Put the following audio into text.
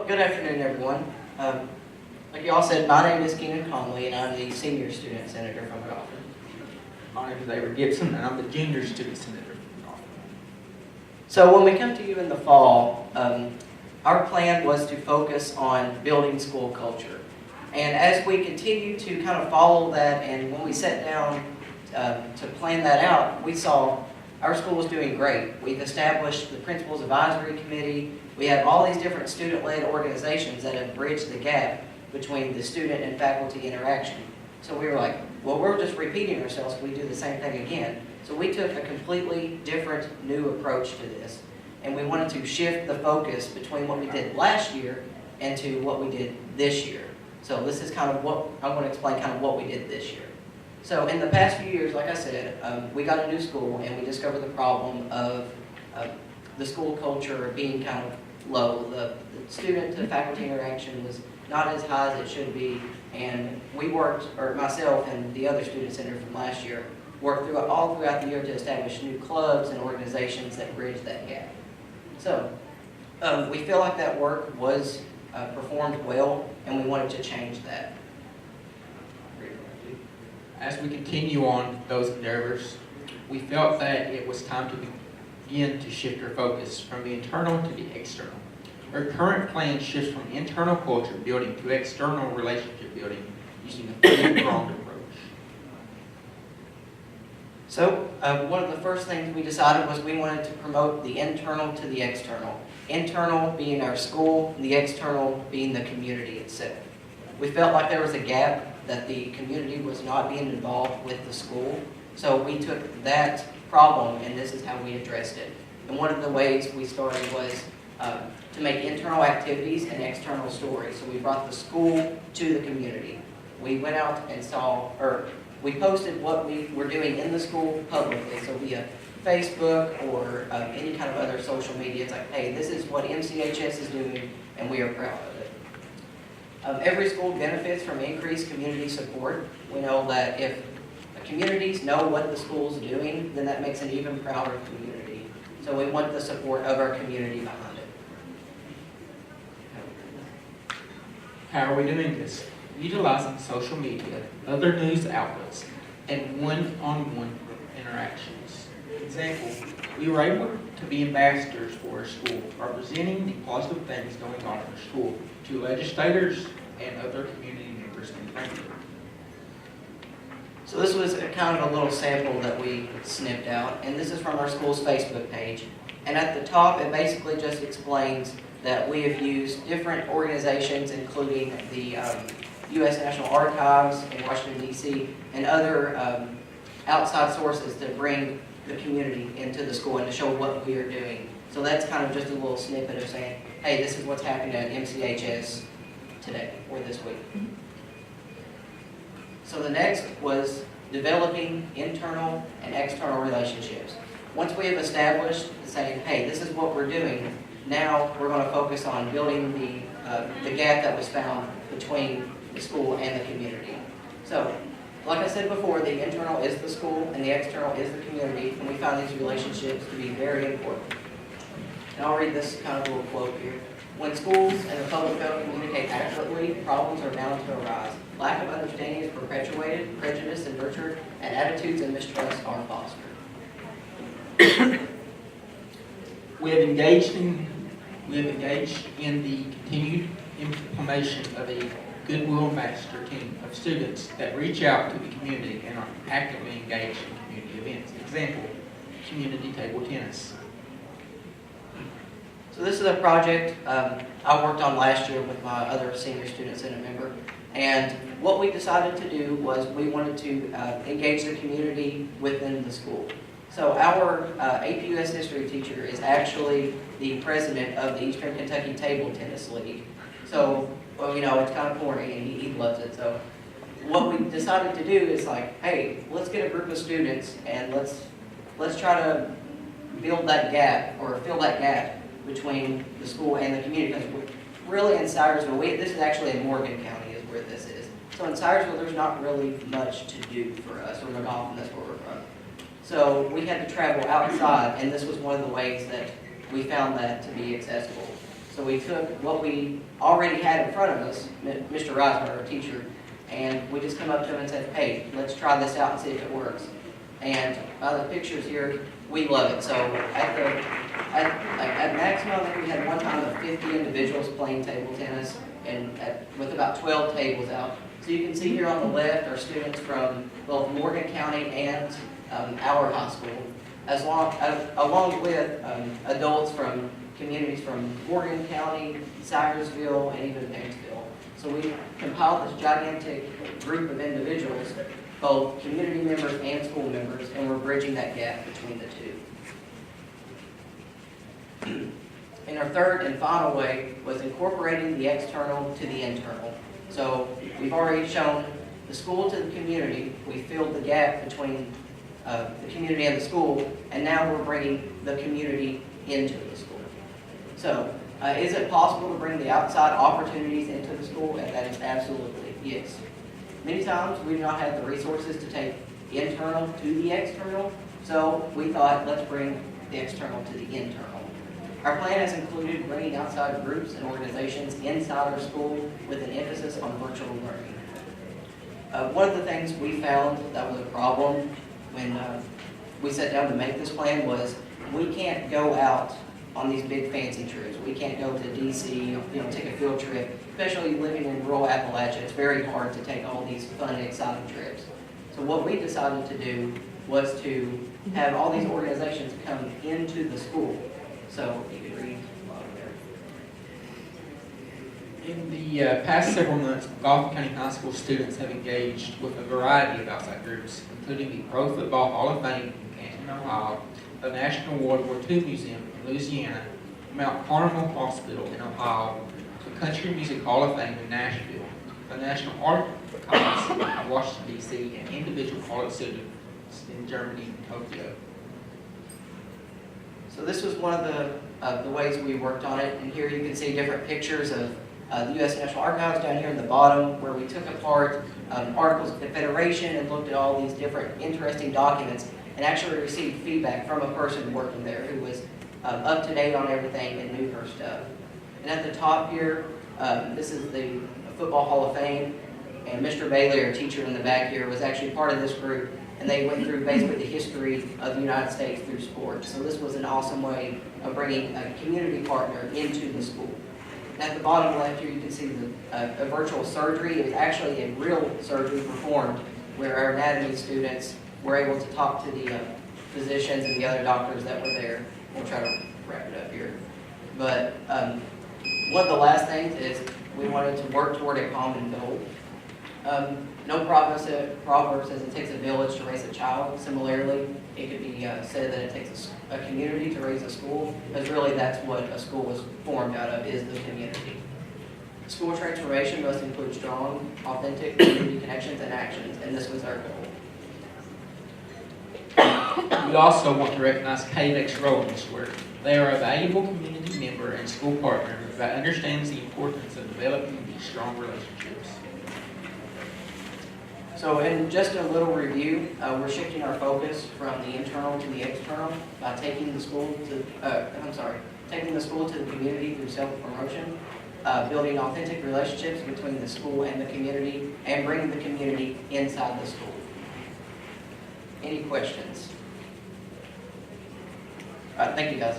good afternoon, everyone. Like you all said, my name is Keenan Conley, and I'm the senior student senator from Godfrey. My name is Avery Gibson, and I'm the junior student senator from Conley. So when we come to you in the fall, our plan was to focus on building school culture. And as we continue to kind of follow that, and when we sat down to plan that out, we saw our school was doing great. We've established the Principals Advisory Committee. We have all these different student-led organizations that have bridged the gap between the student and faculty interaction. So we were like, well, we're just repeating ourselves if we do the same thing again. So we took a completely different, new approach to this. And we wanted to shift the focus between what we did last year and to what we did this year. So this is kind of what, I want to explain kind of what we did this year. So in the past few years, like I said, we got a new school and we discovered the problem of the school culture being kind of low. The student to faculty interaction was not as high as it should be, and we worked, or myself and the other student senator from last year, worked all throughout the year to establish new clubs and organizations that bridge that gap. So we feel like that work was performed well, and we wanted to change that. As we continue on those endeavors, we felt that it was time to begin to shift our focus from the internal to the external. Our current plan shifts from internal culture building to external relationship building using a three-pronged approach. So one of the first things we decided was we wanted to promote the internal to the external. Internal being our school, and the external being the community itself. We felt like there was a gap that the community was not being involved with the school. So we took that problem and this is how we addressed it. And one of the ways we started was to make internal activities and external stories. So we brought the school to the community. We went out and we posted what we were doing in the school publicly, so via Facebook or any kind of other social media. It's like, hey, this is what MCHS is doing and we are proud of it. Every school benefits from increased community support. We know that if communities know what the school's doing, then that makes an even prouder community. So we want the support of our community behind it. How are we doing this? Utilizing social media, other news outlets, and one-on-one interactions. Example, we were able to be ambassadors for our school, representing the positive things going on in our school to legislators and other community members in Franklin. So this was kind of a little sample that we snipped out, and this is from our school's Facebook page. And at the top, it basically just explains that we have used different organizations, including the U.S. National Archives in Washington, D.C., and other outside sources to bring the community into the school and to show what we are doing. So that's kind of just a little snippet of saying, hey, this is what's happening at MCHS today or this week. So the next was developing internal and external relationships. Once we have established saying, hey, this is what we're doing, now we're going to focus on building the gap that was found between the school and the community. So, like I said before, the internal is the school and the external is the community, and we found these relationships to be very important. And I'll read this kind of little quote here. When schools and the public fail to communicate accurately, problems are bound to arise. Lack of understanding is perpetuated, prejudice is nurtured, and attitudes and mistrust are fostered. We have engaged in the continued implementation of a Goodwill Ambassador team of students that reach out to the community and are actively engaged in community events. Example, community table tennis. So this is a project I worked on last year with my other senior student senate member. And what we decided to do was we wanted to engage the community within the school. So our APUS history teacher is actually the president of the Eastern Kentucky Table Tennis League. So, well, you know, it's kind of boring and he loves it. So what we decided to do is like, hey, let's get a group of students and let's try to build that gap or fill that gap between the school and the community. Because really in Cyersville, this is actually in Morgan County is where this is. So in Cyersville, there's not really much to do for us, or McGoffin, that's where we're from. So we had to travel outside, and this was one of the ways that we found that to be accessible. So So we took what we already had in front of us, Mr. Reisner, our teacher, and we just come up to him and said, hey, let's try this out and see if it works. And by the pictures here, we love it. So at maximum, I think we had one time of 50 individuals playing table tennis, and with about 12 tables out. So you can see here on the left are students from both Morgan County and our high school, along with adults from communities from Morgan County, Cyersville, and even Banksville. So we compiled this gigantic group of individuals, both community members and school members, and we're bridging that gap between the two. And our third and final way was incorporating the external to the internal. So we've already shown the school to the community. We filled the gap between the community and the school, and now we're bringing the community into the school. So is it possible to bring the outside opportunities into the school? And that is absolutely yes. Many times we do not have the resources to take internal to the external, so we thought let's bring the external to the internal. Our plan has included bringing outside groups and organizations inside our school with an emphasis on virtual learning. One of the things we found that was a problem when we sat down to make this plan was we can't go out on these big fancy trips. We can't go to DC, take a field trip, especially living in rural Appalachia. It's very hard to take all these fun and exciting trips. So what we decided to do was to have all these organizations come into the school. So you can read along there. In the past several months, Gulf County High School students have engaged with a variety of outside groups, including the Pro Football Hall of Fame in Canton, Ohio, the National World War II Museum in Louisiana, Mount Carmel Hospital in Ohio, the Country Music Hall of Fame in Nashville, the National Art Colleges in Washington, D.C., and individual college students in Germany and Tokyo. So this was one of the ways we worked on it, and here you can see different pictures of the U.S. National Archives down here in the bottom, where we took apart articles of confederation and looked at all these different interesting documents, and actually received feedback from a person working there who was up to date on everything and knew her stuff. And at the top here, this is the Football Hall of Fame, and Mr. Bailey, our teacher in the back here, was actually part of this group, and they went through basically the history of the United States through sports. So this was an awesome way of bringing a community partner into the school. At the bottom left here, you can see a virtual surgery. It was actually a real surgery performed where our anatomy students were able to talk to the physicians and the other doctors that were there. We'll try to wrap it up here. But one of the last things is we wanted to work toward a common goal. No proverb says it takes a village to raise a child. Similarly, it could be said that it takes a community to raise a school, because really that's what a school was formed out of, is the community. School transformation must include strong, authentic community connections and actions, and this was our goal. We also want to recognize KVEC's role in this work. They are a valuable community member and school partner that understands the importance of developing these strong relationships. So in just a little review, we're shifting our focus from the internal to the external by taking the school to the community through self-promotion, building authentic relationships between the school and the community, and bringing the community inside the school. Any questions? All right, thank you guys.